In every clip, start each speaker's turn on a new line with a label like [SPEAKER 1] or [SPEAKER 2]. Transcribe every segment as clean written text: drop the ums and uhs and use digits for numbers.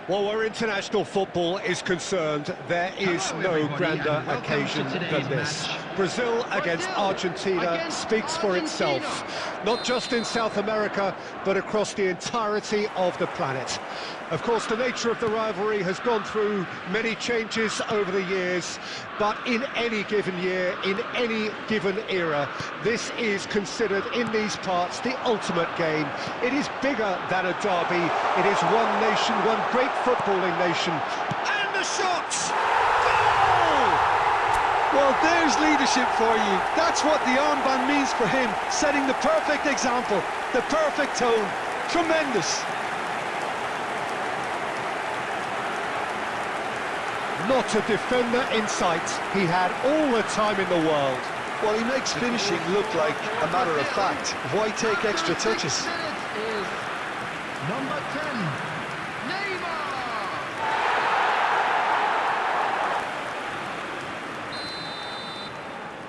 [SPEAKER 1] Well, where international football is concerned, there is no grander occasion than this. Brazil against Argentina speaks for itself, not just in South America, but across the entirety of the planet. Of course, the nature of the rivalry has gone through many changes over the years, but in any given year, in any given era, this is considered in these parts the ultimate game. It is bigger than a derby. It is one nation, one great footballing nation. And the shots! Goal!
[SPEAKER 2] Well, there's leadership for you. That's what the armband means for him, setting the perfect example, the perfect tone. Tremendous.
[SPEAKER 1] Not a defender in sight. He had all the time in the world.
[SPEAKER 2] Well, he makes finishing look like a matter of fact. Why take extra touches?
[SPEAKER 3] Number 10, Neymar!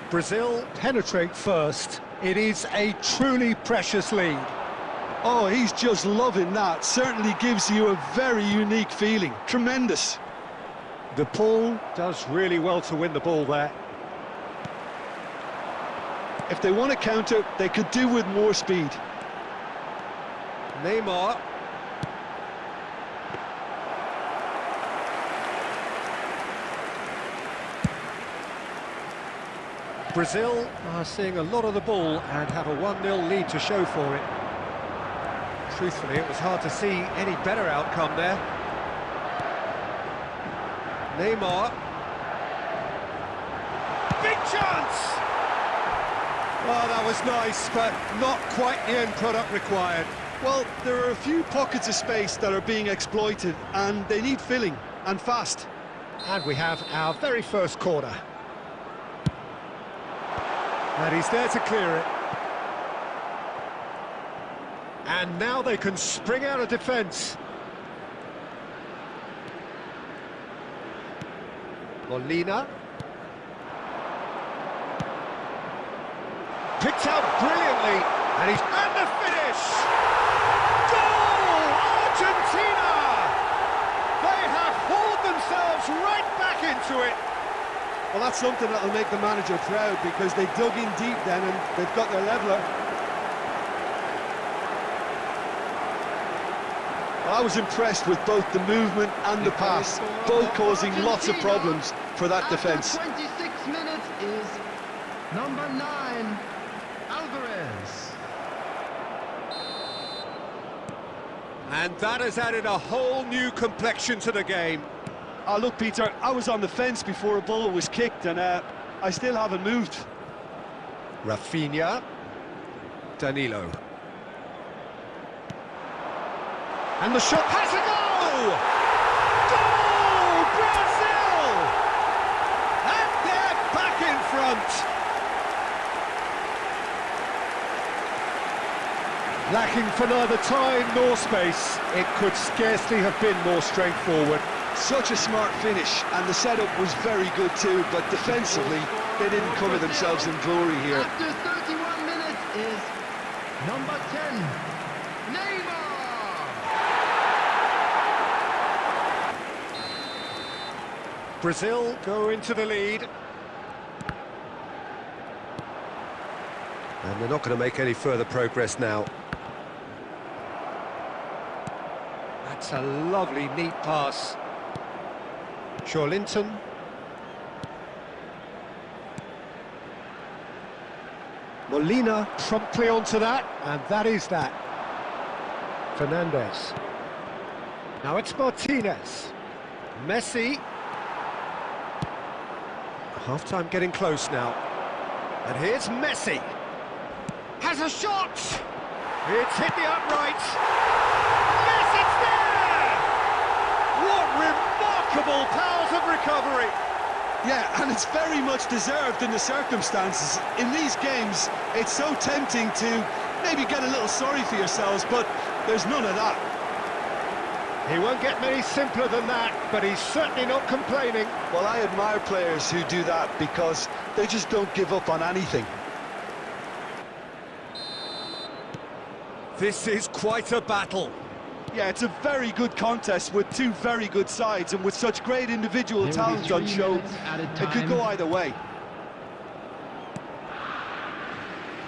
[SPEAKER 1] Brazil penetrate first. It is a truly precious lead.
[SPEAKER 2] Oh, he's just loving that. Certainly gives you a very unique feeling. Tremendous.
[SPEAKER 1] De Paul does really well to win the ball there.
[SPEAKER 2] If they want to counter, they could do with more speed.
[SPEAKER 1] Neymar. Brazil are seeing a lot of the ball and have a 1-0 lead to show for it. Truthfully, it was hard to see any better outcome there. Neymar. Big chance! Oh, that was nice, but not quite the end product required.
[SPEAKER 2] Well, there are a few pockets of space that are being exploited, and they need filling, and fast.
[SPEAKER 1] And we have our very first corner. And he's there to clear it. And now they can spring out of defence. Molina. Picked out brilliantly, and he's at the finish! Goal! Argentina! They have hauled themselves right back into it.
[SPEAKER 2] Well, that's something that'll make the manager proud, because they dug in deep then and they've got their leveller. Well, I was impressed with both the movement and the pass, both causing lots of problems for that defence.
[SPEAKER 3] 26 minutes is number 9, Alvarez.
[SPEAKER 1] And that has added a whole new complexion to the game.
[SPEAKER 2] Oh, look, Peter, I was on the fence before a ball was kicked, and I still haven't moved.
[SPEAKER 1] Rafinha. Danilo. And the shot has a goal! Goal! Brazil! And they're back in front. Lacking for neither time nor space, it could scarcely have been more straightforward.
[SPEAKER 2] Such a smart finish, and the setup was very good too, but defensively, they didn't cover themselves in glory here.
[SPEAKER 3] After 31 minutes is number 10, Neymar!
[SPEAKER 1] Brazil go into the lead. And they're not going to make any further progress now. That's a lovely, neat pass. Linton. Molina promptly onto that, and that is that. Fernandez. Now it's Martinez. Messi. Half-time getting close now. And here's Messi. Has a shot! It's hit the upright. Yes, it's there! What remarkable powers of recovery!
[SPEAKER 2] Yeah, and it's very much deserved in the circumstances. In these games, it's so tempting to maybe get a little sorry for yourselves, but there's none of that.
[SPEAKER 1] He won't get many simpler than that, but he's certainly not complaining.
[SPEAKER 2] Well, I admire players who do that because they just don't give up on anything.
[SPEAKER 1] This is quite a battle.
[SPEAKER 2] Yeah, it's a very good contest with two very good sides, and with such great individual talent on show, it could go either way.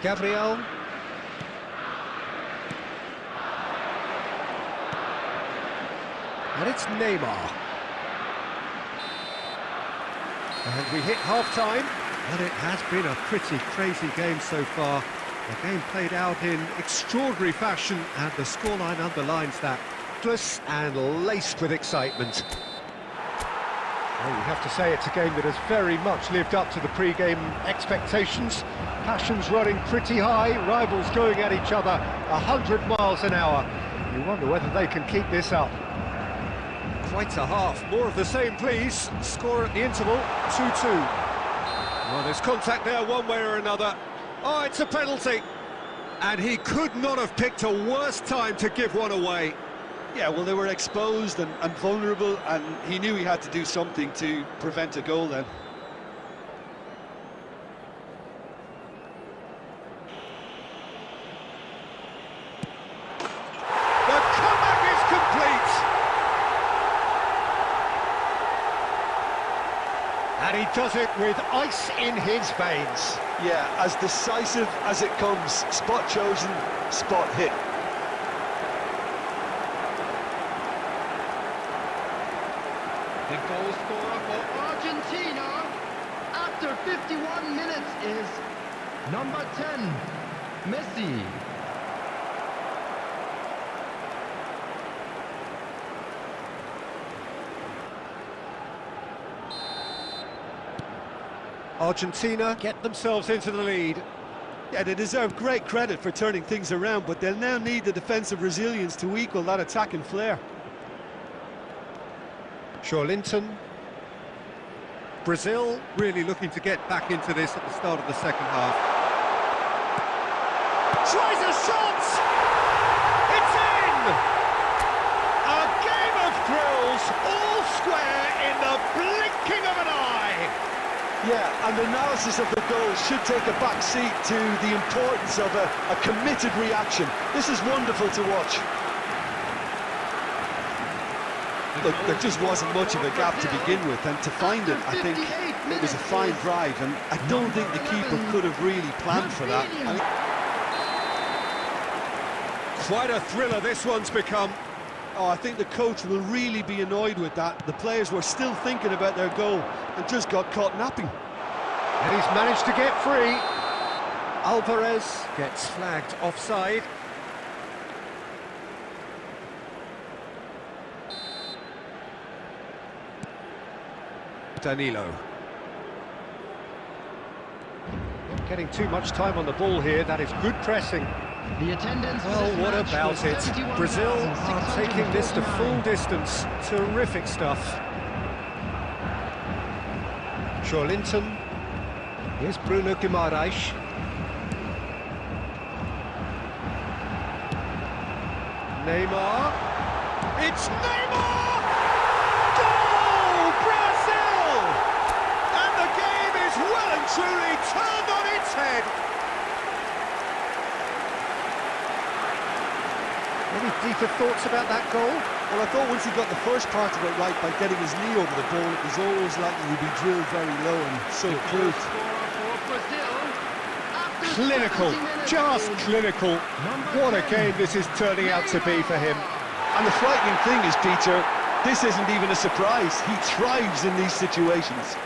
[SPEAKER 1] Gabriel. And it's Neymar. And we hit half-time, and it has been a pretty crazy game so far. The game played out in extraordinary fashion, and the scoreline underlines that. Close and laced with excitement. Well, you have to say it's a game that has very much lived up to the pre-game expectations. Passions running pretty high, rivals going at each other 100 miles an hour. You wonder whether they can keep this up. Quite a half. More of the same, please. Score at the interval, 2-2. Well, there's contact there one way or another. Oh, it's a penalty. And he could not have picked a worse time to give one away.
[SPEAKER 2] Yeah, well, they were exposed and vulnerable, and he knew he had to do something to prevent a goal then.
[SPEAKER 1] The comeback is complete! And he does it with ice in his veins.
[SPEAKER 2] Yeah, as decisive as it comes. Spot chosen, spot hit.
[SPEAKER 3] The goal scorer for Argentina after 51 minutes is number 10, Messi.
[SPEAKER 1] Argentina get themselves into the lead.
[SPEAKER 2] Yeah, they deserve great credit for turning things around, but they'll now need the defensive resilience to equal that attacking flair.
[SPEAKER 1] Linton. Brazil really looking to get back into this at the start of the second half. Tries a shot! It's in! A game of thrills, all square in the blinking of an eye!
[SPEAKER 2] Yeah, and the analysis of the goal should take a back seat to the importance of a committed reaction. This is wonderful to watch. Look, there just wasn't much of a gap to begin with, and to find it, I think it was a fine drive, and I don't think the keeper could have really planned for that.
[SPEAKER 1] Quite a thriller this one's become.
[SPEAKER 2] Oh, I think the coach will really be annoyed with that. The players were still thinking about their goal and just got caught napping.
[SPEAKER 1] And he's managed to get free. Alvarez gets flagged offside. Danilo. Not getting too much time on the ball here. That is good pressing.
[SPEAKER 3] The attendance.
[SPEAKER 1] Well, what about it? Brazil are taking this to full distance. Terrific stuff. Linton. Here's Bruno Guimaraes. Neymar. It's Neymar! Goal! Brazil! And the game is well and truly turned on its head. Any deeper thoughts about that goal?
[SPEAKER 2] Well, I thought once he got the first part of it right by getting his knee over the ball, it was always likely to be drilled very low, and so it proved.
[SPEAKER 1] Clinical, just clinical. What a game this is turning out to be for him.
[SPEAKER 2] And the frightening thing is, Peter, this isn't even a surprise. He thrives in these situations.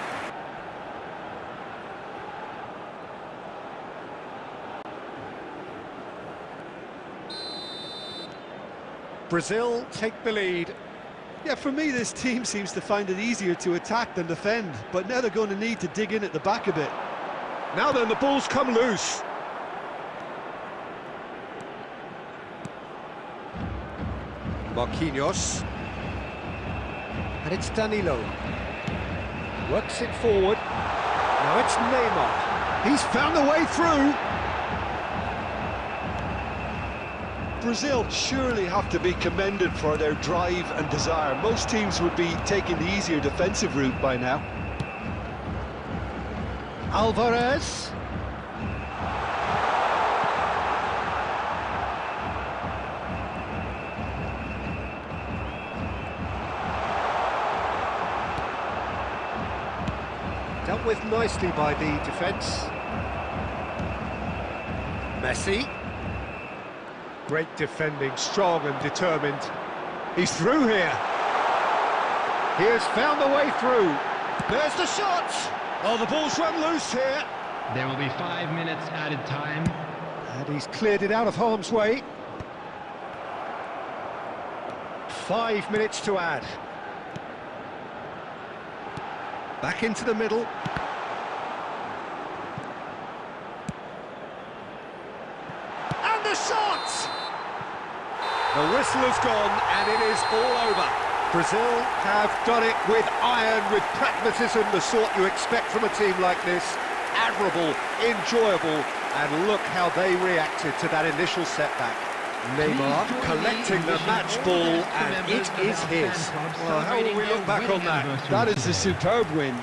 [SPEAKER 1] Brazil take the lead.
[SPEAKER 2] Yeah, for me, this team seems to find it easier to attack than defend, but now they're going to need to dig in at the back a bit.
[SPEAKER 1] Now then, the ball's come loose. Marquinhos. And it's Danilo. Works it forward. Now it's Neymar. He's found the way through.
[SPEAKER 2] Brazil surely have to be commended for their drive and desire. Most teams would be taking the easier defensive route by now.
[SPEAKER 1] Alvarez. dealt with nicely by the defence. Messi. Great defending, strong and determined. He's through here. He has found the way through. There's the shot! Oh, the ball's run loose here.
[SPEAKER 3] There will be 5 minutes added time.
[SPEAKER 1] And he's cleared it out of harm's way. 5 minutes to add. Back into the middle. And the shot! The whistle has gone and it is all over. Brazil have done it with iron, with pragmatism, the sort you expect from a team like this. Admirable, enjoyable, and look how they reacted to that initial setback. Neymar collecting the match ball, and it is his. Well, how will we look back on that?
[SPEAKER 2] That is a superb win.